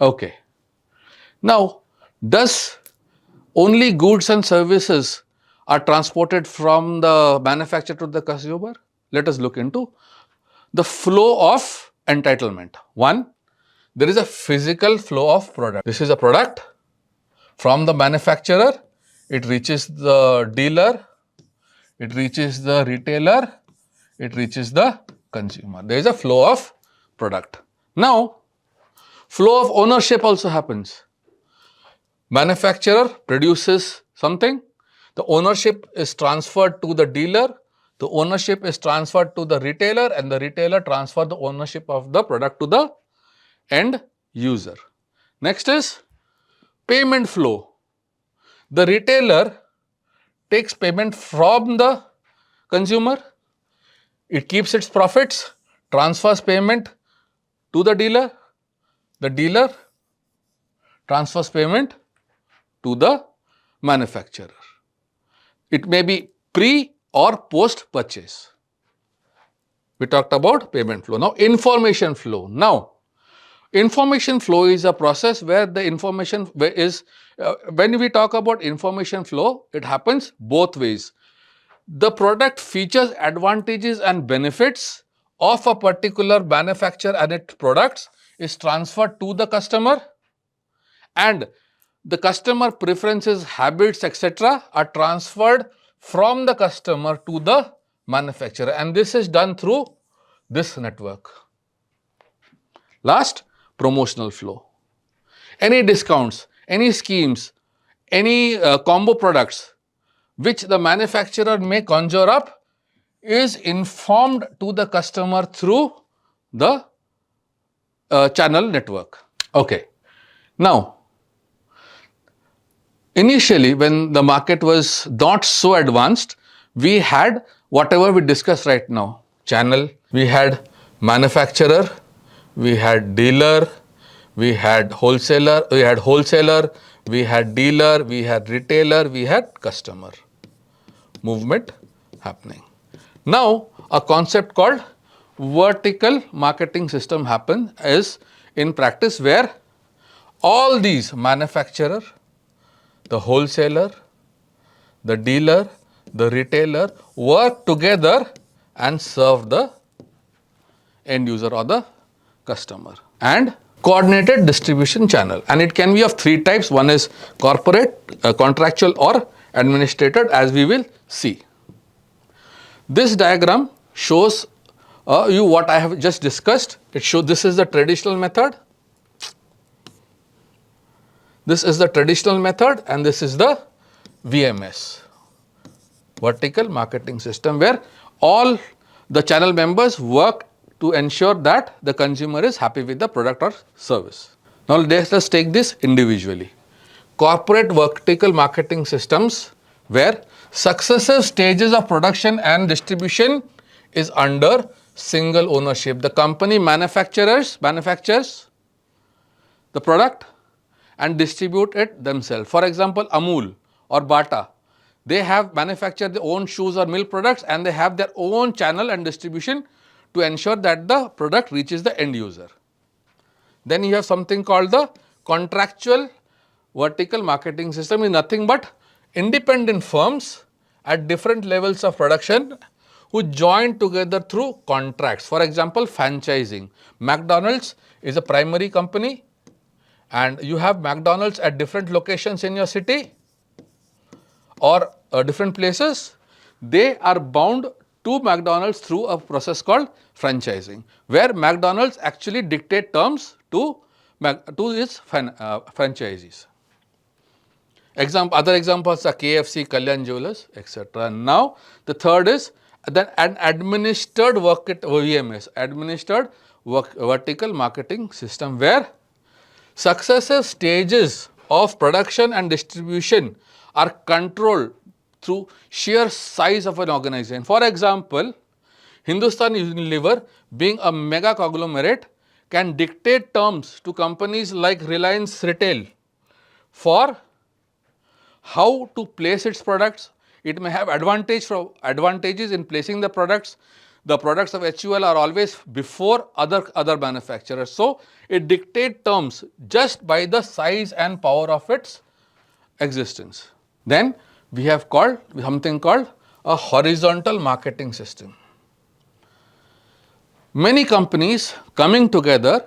Okay. Now, does only goods and services are transported from the manufacturer to the consumer? Let us look into the flow of entitlement. One, there is a physical flow of product. This is a product from the manufacturer, it reaches the dealer, it reaches the retailer, it reaches the consumer. There is a flow of product. Now, flow of ownership also happens. Manufacturer produces something, the ownership is transferred to the dealer, the ownership is transferred to the retailer, and the retailer transfer the ownership of the product to the end user. Next is payment flow. The retailer takes payment from the consumer, it keeps its profits, transfers payment to the dealer transfers payment to the manufacturer. It may be pre or post purchase. We talked about payment flow. Now, information flow. Now, information flow is a process where the information is, when we talk about information flow, it happens both ways. The product features, advantages and benefits of a particular manufacturer and its products is transferred to the customer, and the customer preferences, habits, etc. are transferred from the customer to the manufacturer, and this is done through this network. Last, promotional flow. Any discounts, any schemes, any combo products which the manufacturer may conjure up is informed to the customer through the channel network. Okay. Now, initially when the market was not so advanced, we had whatever we discussed right now, channel, we had manufacturer, we had dealer, we had wholesaler, we had dealer, we had retailer, we had customer. Movement happening. Now, a concept called vertical marketing system happen is in practice, where all these manufacturer, the wholesaler, the dealer, the retailer work together and serve the end user or the customer. And coordinated distribution channel, and it can be of three types. One is corporate, contractual or administrated, as we will see. This diagram shows you what I have just discussed. It shows this is the traditional method. This is the traditional method and this is the VMS, vertical marketing system, where all the channel members work to ensure that the consumer is happy with the product or service. Now, let us take this individually. Corporate vertical marketing systems, where successive stages of production and distribution is under single ownership. The company manufactures the product and distribute it themselves. For example, Amul or Bata, they have manufactured their own shoes or milk products and they have their own channel and distribution to ensure that the product reaches the end user. Then you have something called the contractual vertical marketing system, is nothing but independent firms at different levels of production who join together through contracts. For example, franchising. McDonald's is a primary company and you have McDonald's at different locations in your city or different places. They are bound to McDonald's through a process called franchising, where McDonald's actually dictate terms to its franchisees. Other examples are KFC, Kalyan Jewellers, etc. Now, the third is an administered VMS, administered vertical marketing system, where successive stages of production and distribution are controlled through sheer size of an organization. For example, Hindustan Unilever, being a mega conglomerate, can dictate terms to companies like Reliance Retail for how to place its products. It may have advantages in placing the products. the products of HUL are always before other manufacturers. So, it dictates terms just by the size and power of its existence. Then we have called something called a horizontal marketing system. Many companies coming together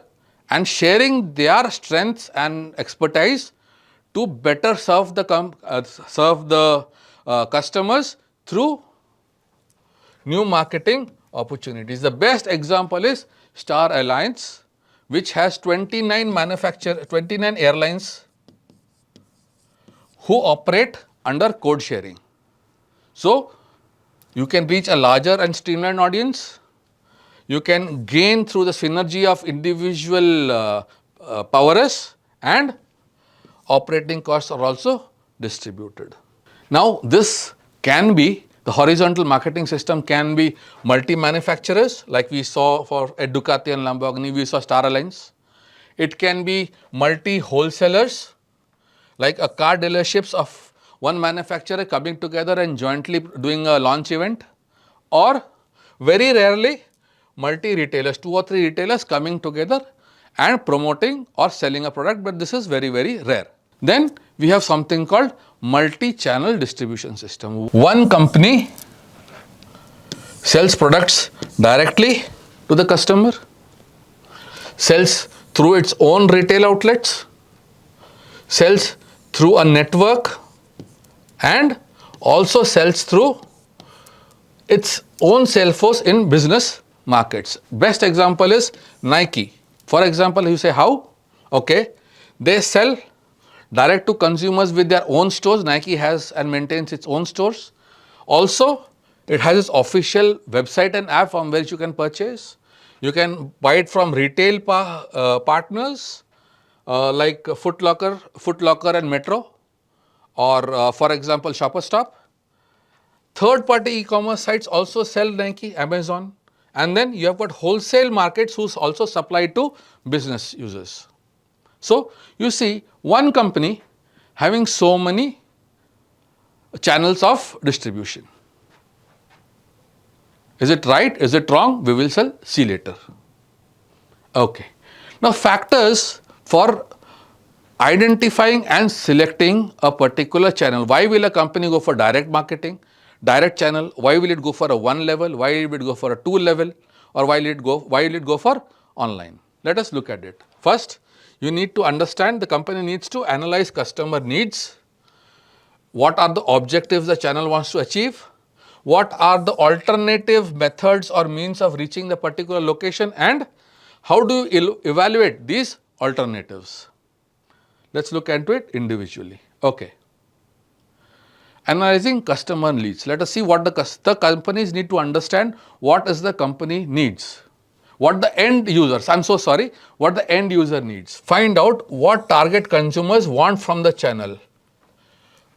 and sharing their strengths and expertise to better serve the customers through new marketing opportunities. The best example is Star Alliance, which has 29 airlines who operate under code sharing. So, you can reach a larger and streamlined audience. You can gain through the synergy of individual powers, and operating costs are also distributed. Now, this can be the horizontal marketing system can be multi-manufacturers like we saw for Ducati and Lamborghini, we saw Star Alliance. It can be multi-wholesalers like a car dealerships of one manufacturer coming together and jointly doing a launch event, or very rarely multi-retailers, 2 or 3 retailers coming together and promoting or selling a product, but this is very, very rare. Then we have something called multi-channel distribution system. One company sells products directly to the customer, sells through its own retail outlets, sells through a network, and also sells through its own sales force in business markets. Best example is Nike. For example, you say how? Okay, they sell direct to consumers with their own stores. Nike has and maintains its own stores. Also, it has its official website and app from which you can purchase. You can buy it from retail partners like Foot Locker and Metro, or for example Shoppers Stop. Third party e-commerce sites also sell Nike, Amazon, and then you have got wholesale markets who also supply to business users. So, you see one company having so many channels of distribution. Is it right? Is it wrong? We will see later. Okay. Now, factors for identifying and selecting a particular channel. Why will a company go for direct marketing, direct channel? Why will it go for a 1 level? Why will it go for a 2 level? Or why will it go for online? Let us look at it. First, you need to understand the company needs to analyze customer needs. What are the objectives the channel wants to achieve? What are the alternative methods or means of reaching the particular location, and how do you evaluate these alternatives? Let's look into it individually. Okay. Analyzing customer needs. Let us see what the companies need to understand what is the company needs. What the end users, what the end user needs. Find out what target consumers want from the channel.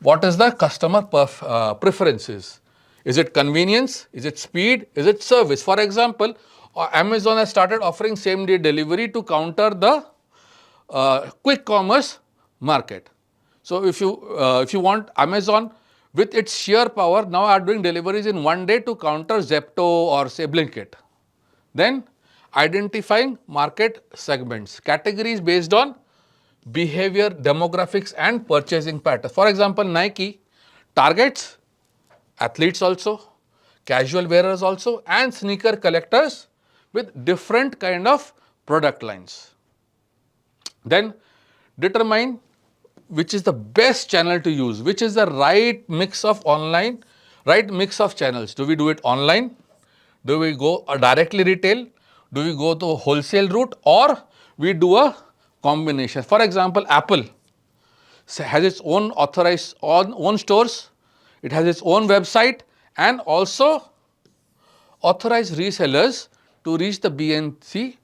What is the customer preferences? Is it convenience? Is it speed? Is it service? For example, Amazon has started offering same day delivery to counter the quick commerce market. So, if you want Amazon with its sheer power now are doing deliveries in 1 day to counter Zepto or say Blinkit. Then identifying market segments, categories based on behavior, demographics and purchasing patterns. For example, Nike targets athletes also, casual wearers also, and sneaker collectors with different kind of product lines. Then determine which is the best channel to use, which is the right mix of channels. Do we do it online? Do we go directly retail? Do we go to wholesale route, or we do a combination? For example, Apple has its own own stores, it has its own website and also authorized resellers to reach the B and C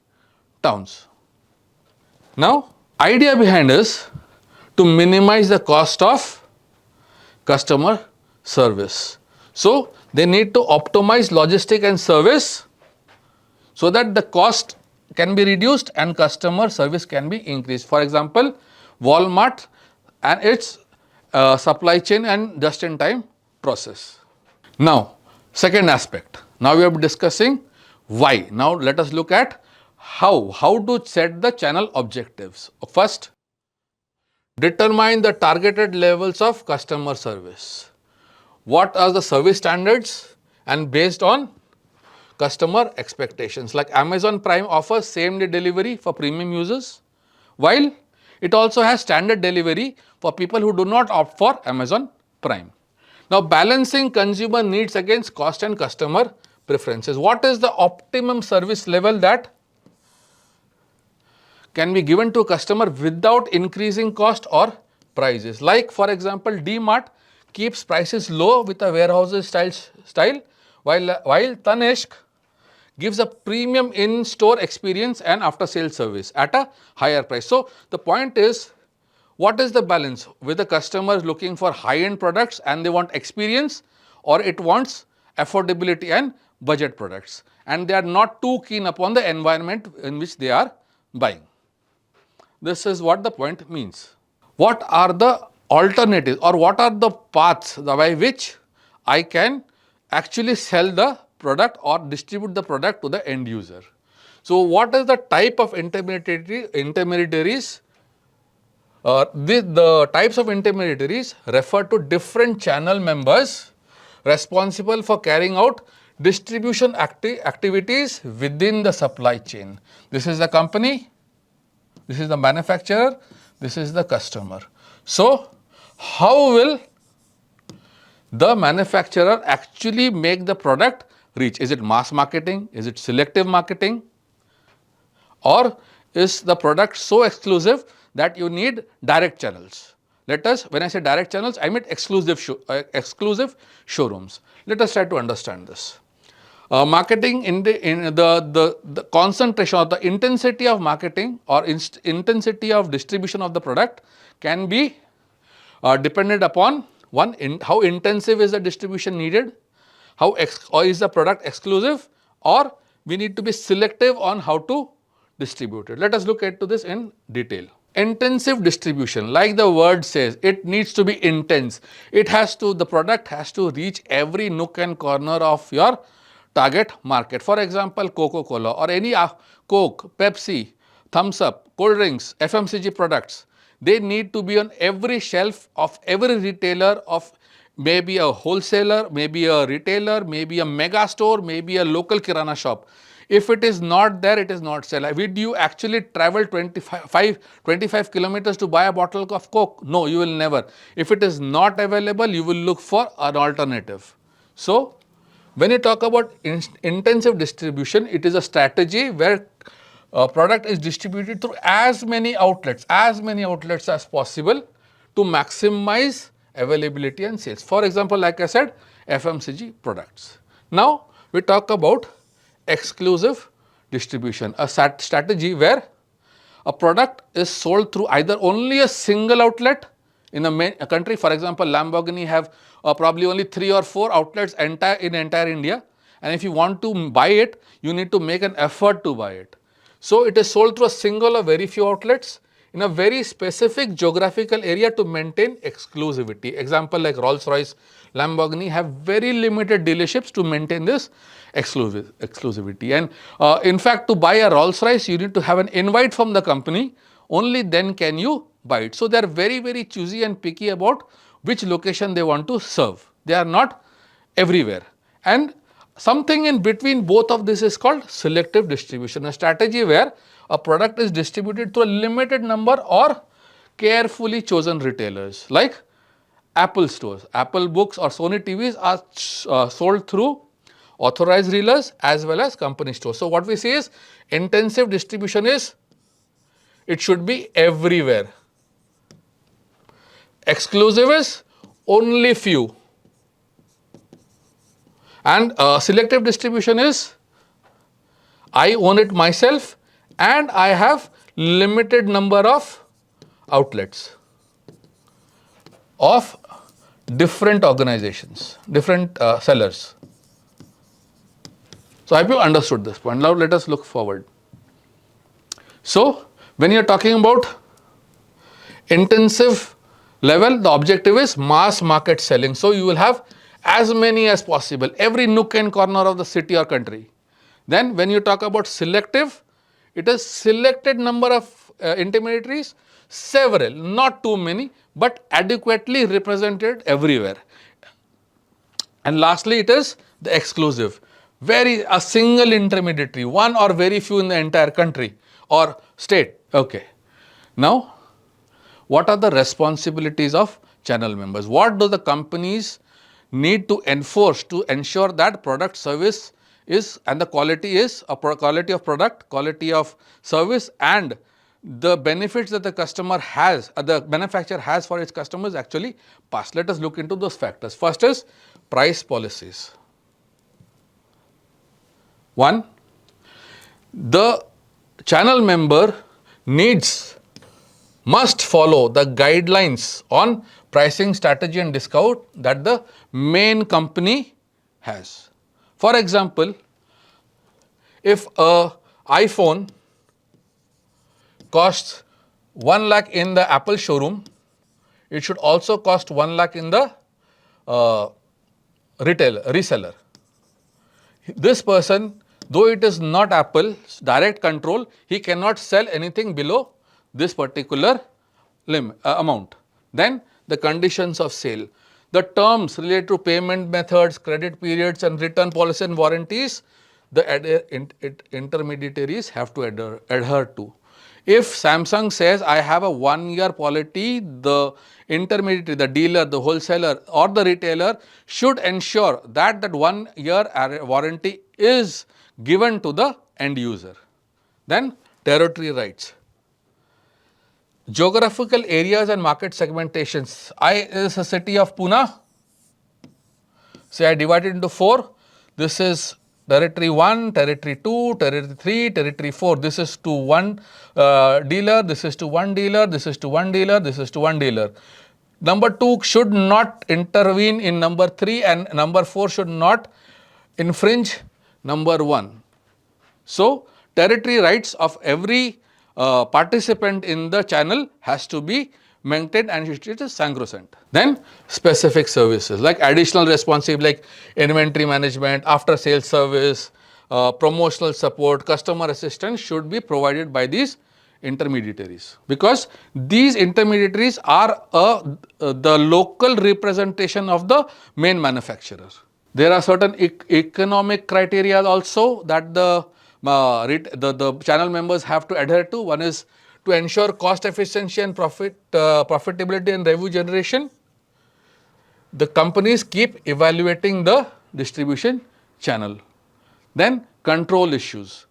towns. Now, idea behind is to minimize the cost of customer service. So, they need to optimize logistic and service so that the cost can be reduced and customer service can be increased. For example, Walmart and its supply chain and just-in-time process. Now, second aspect. Now, we are discussing Why? Now let us look at how to set the channel objectives. First, determine the targeted levels of customer service. What are the service standards, and based on customer expectations. Like Amazon Prime offers same day delivery for premium users, while it also has standard delivery for people who do not opt for Amazon Prime. Now, balancing consumer needs against cost and customer preferences. What is the optimum service level that can be given to a customer without increasing cost or prices? Like for example, DMart keeps prices low with a warehouses style, while Tanishq gives a premium in-store experience and after-sales service at a higher price. So, the point is, what is the balance with the customers looking for high-end products and they want experience, or it wants affordability and budget products, and they are not too keen upon the environment in which they are buying. This is what the point means. What are the alternatives, or what are the paths by which I can actually sell the product or distribute the product to the end user? So, what is the type of intermediaries? The types of intermediaries refer to different channel members responsible for carrying out distribution activities within the supply chain. This is the company, this is the manufacturer, this is the customer. So, how will the manufacturer actually make the product reach? Is it mass marketing? Is it selective marketing? Or is the product so exclusive that you need direct channels? Let us, when I say direct channels, I mean exclusive showrooms. Let us try to understand this. Marketing in the concentration or the intensity of marketing or intensity of distribution of the product can be dependent upon one, how intensive is the distribution needed, or is the product exclusive, or we need to be selective on how to distribute it. Let us look into this in detail. Intensive distribution, like the word says, it needs to be intense. The product has to reach every nook and corner of your target market. For example, Coca-Cola or any Coke, Pepsi, Thumbs Up, cold drinks, FMCG products, they need to be on every shelf of every retailer, of maybe a wholesaler, maybe a retailer, maybe a mega store, maybe a local kirana shop. If it is not there, it is not sell. Would you actually travel 25 kilometers to buy a bottle of Coke? No, you will never. If it is not available, you will look for an alternative. So, when you talk about intensive distribution, it is a strategy where a product is distributed through as many outlets as possible to maximize availability and sales. For example, like I said, FMCG products. Now, we talk about exclusive distribution, a strategy where a product is sold through either only a single outlet in a country. For example, Lamborghini have probably only 3 or 4 outlets in entire India, and if you want to buy it, you need to make an effort to buy it. So, it is sold through a single or very few outlets in a very specific geographical area to maintain exclusivity. Example like Rolls-Royce, Lamborghini have very limited dealerships to maintain this exclusivity. And in fact, to buy a Rolls-Royce, you need to have an invite from the company, only then can you buy it. So, they are very, very choosy and picky about which location they want to serve. They are not everywhere. And something in between both of this is called selective distribution, a strategy where a product is distributed to a limited number or carefully chosen retailers, like Apple stores. Apple books or Sony TVs are sold through authorized dealers as well as company stores. So, what we say is intensive distribution is, it should be everywhere. Exclusive is only few, and selective distribution is, I own it myself and I have limited number of outlets of different organizations, different sellers. So, I hope you understood this point. Now, let us look forward. So, when you are talking about intensive level, the objective is mass market selling. So, you will have as many as possible, every nook and corner of the city or country. Then when you talk about selective, it is selected number of intermediaries, several, not too many, but adequately represented everywhere. And lastly, it is the exclusive, very a single intermediary, one or very few in the entire country or state. Okay. Now, what are the responsibilities of channel members? What do the companies need to enforce to ensure that product service is and the quality is a quality of product, quality of service, and the benefits that the customer has, the manufacturer has for its customers actually passed. Let us look into those factors. First is price policies. One, the channel member must follow the guidelines on pricing strategy and discount that the main company has. For example, if a iPhone costs 1 lakh in the Apple showroom, it should also cost 1 lakh in the reseller. This person, though it is not Apple's direct control, he cannot sell anything below this particular amount. Then the conditions of sale, the terms related to payment methods, credit periods, and return policy and warranties, the intermediaries have to adhere to. If Samsung says I have a 1 year policy, the intermediary, the dealer, the wholesaler or the retailer should ensure that that 1 year warranty is given to the end user. Then territory rights. Geographical areas and market segmentations. I is a city of Pune. Say I divide it into 4. This is territory 1, territory 2, territory 3, territory 4. This is to one dealer, this is to one dealer, this is to one dealer, this is to one dealer. Number 2 should not intervene in number 3 and number 4 should not infringe number 1. So, territory rights of every participant in the channel has to be maintained and it is sacrosanct. Then specific services like additional responsibility like inventory management, after sales service, promotional support, customer assistance should be provided by these intermediaries, because these intermediaries are the local representation of the main manufacturer. There are certain economic criteria also that the channel members have to adhere to. One is to ensure cost efficiency and profitability and revenue generation. The companies keep evaluating the distribution channel. Then control issues.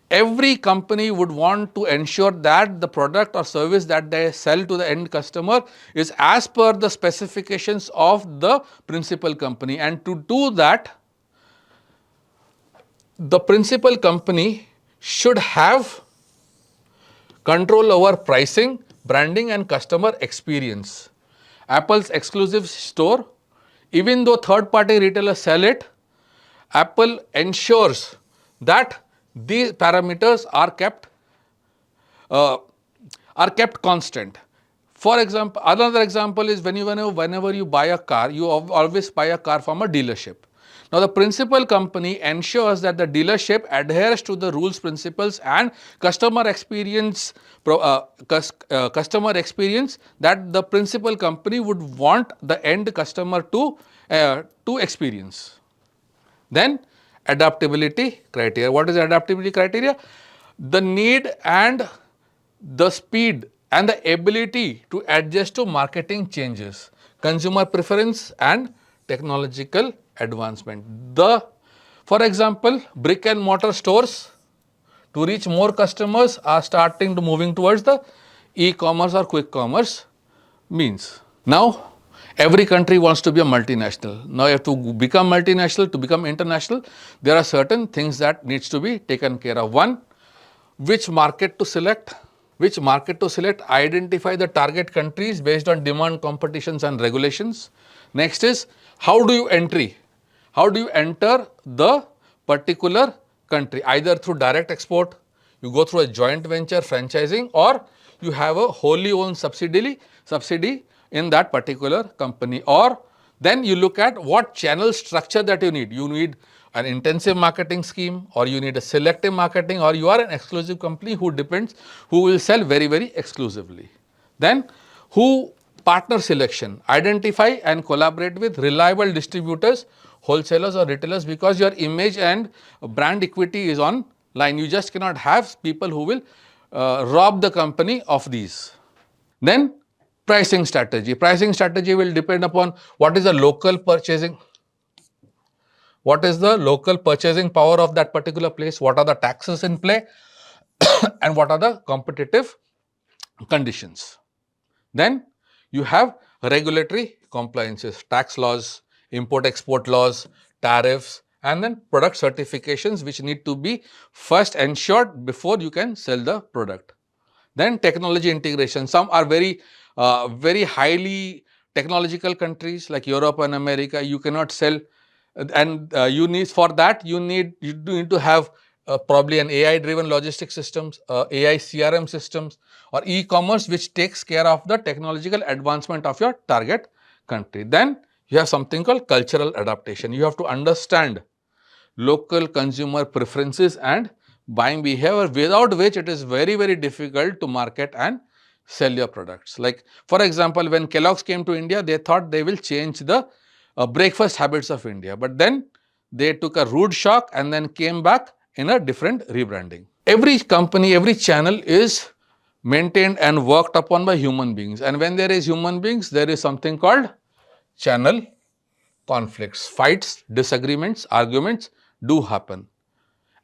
Every company would want to ensure that the product or service that they sell to the end customer is as per the specifications of the principal company, and to do that, the principal company should have control over pricing, branding and customer experience. Apple's exclusive store, even though third party retailers sell it, Apple ensures that these parameters are kept constant. For example, another example is whenever you buy a car, you always buy a car from a dealership. Now, the principal company ensures that the dealership adheres to the rules, principles and customer experience that the principal company would want the end customer to experience. Then adaptability criteria. What is adaptability criteria? The need and the speed and the ability to adjust to marketing changes, consumer preference and technological advancement. For example, brick and mortar stores to reach more customers are starting to moving towards the e-commerce or quick commerce means. Now, every country wants to be a multinational. Now, you have to become multinational, to become international, there are certain things that needs to be taken care of. One, which market to select? Identify the target countries based on demand, competitions and regulations. Next is, how do you enter the particular country? Either through direct export, you go through a joint venture franchising, or you have a wholly owned subsidy in that particular company, or Then you look at what channel structure that you need. You need an intensive marketing scheme, or you need a selective marketing, or you are an exclusive company who will sell very, very exclusively. Then who partner selection, identify and collaborate with reliable distributors, wholesalers or retailers, because your image and brand equity is on line. You just cannot have people who will rob the company of these. Then pricing strategy. Pricing strategy will depend upon what is the local purchasing power of that particular place, what are the taxes in play, and what are the competitive conditions. Then you have regulatory compliances, tax laws, import export laws, tariffs, and then product certifications which need to be first ensured before you can sell the product. Then technology integration. Some are very highly technological countries like Europe and America. You cannot sell, and you need to have probably an AI driven logistics systems, AI CRM systems, or e-commerce which takes care of the technological advancement of your target country. Then you have something called cultural adaptation. You have to understand local consumer preferences and buying behavior, without which it is very, very difficult to market and sell your products. Like for example, when Kellogg's came to India, they thought they will change the breakfast habits of India, but then they took a rude shock and then came back in a different rebranding. Every company, every channel is maintained and worked upon by human beings, and when there is human beings, there is something called channel conflicts, fights, disagreements, arguments do happen,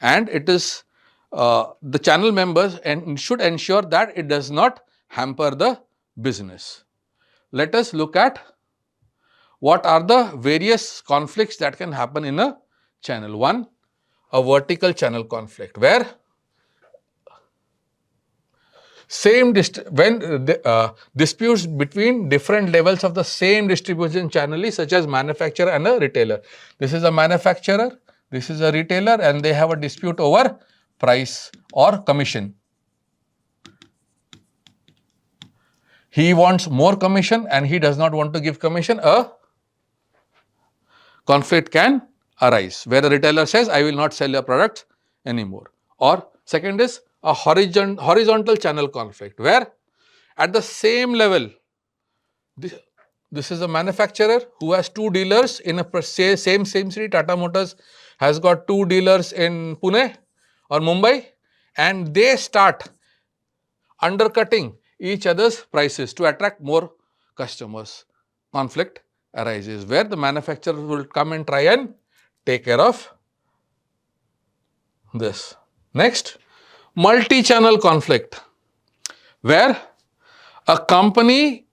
and it is the channel members and should ensure that it does not hamper the business. Let us look at what are the various conflicts that can happen in a channel. One, a vertical channel conflict, where disputes between different levels of the same distribution channel, such as manufacturer and a retailer. This is a manufacturer, this is a retailer, and they have a dispute over price or commission. He wants more commission and he does not want to give commission. A conflict can arise where the retailer says, I will not sell your product anymore. Or second is a horizontal channel conflict, where at the same level, this is a manufacturer who has two dealers in a same city. Tata Motors has got two dealers in Pune or Mumbai, and they start undercutting each other's prices to attract more customers. Conflict arises where the manufacturer will come and try and take care of this. Next, multi-channel conflict, where a company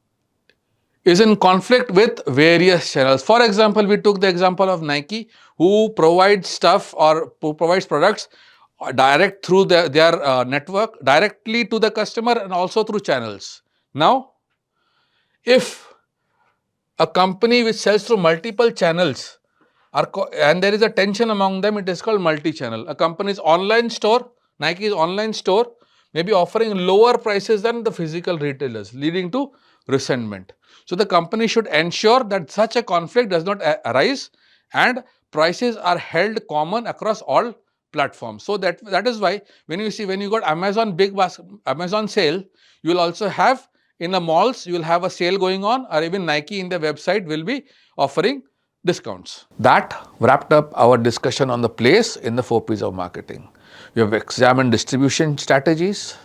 is in conflict with various channels. For example, we took the example of Nike, who provides stuff or who provides products direct through their network directly to the customer and also through channels. Now, if a company which sells through multiple channels and there is a tension among them, it is called multi-channel. A company's online store, Nike's online store, may be offering lower prices than the physical retailers, leading to resentment. So the company should ensure that such a conflict does not arise and prices are held common across all platforms. So that is why when you got Amazon sale, you will also have in the malls, you will have a sale going on, or even Nike in their website will be offering discounts. That wrapped up our discussion on the place in the 4 P's of marketing. We have examined distribution strategies,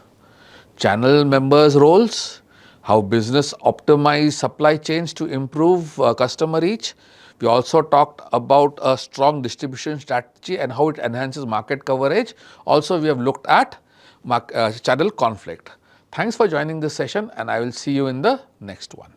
channel members' roles, how business optimize supply chains to improve customer reach. We also talked about a strong distribution strategy and how it enhances market coverage. Also, we have looked at channel conflict. Thanks for joining this session, and I will see you in the next one.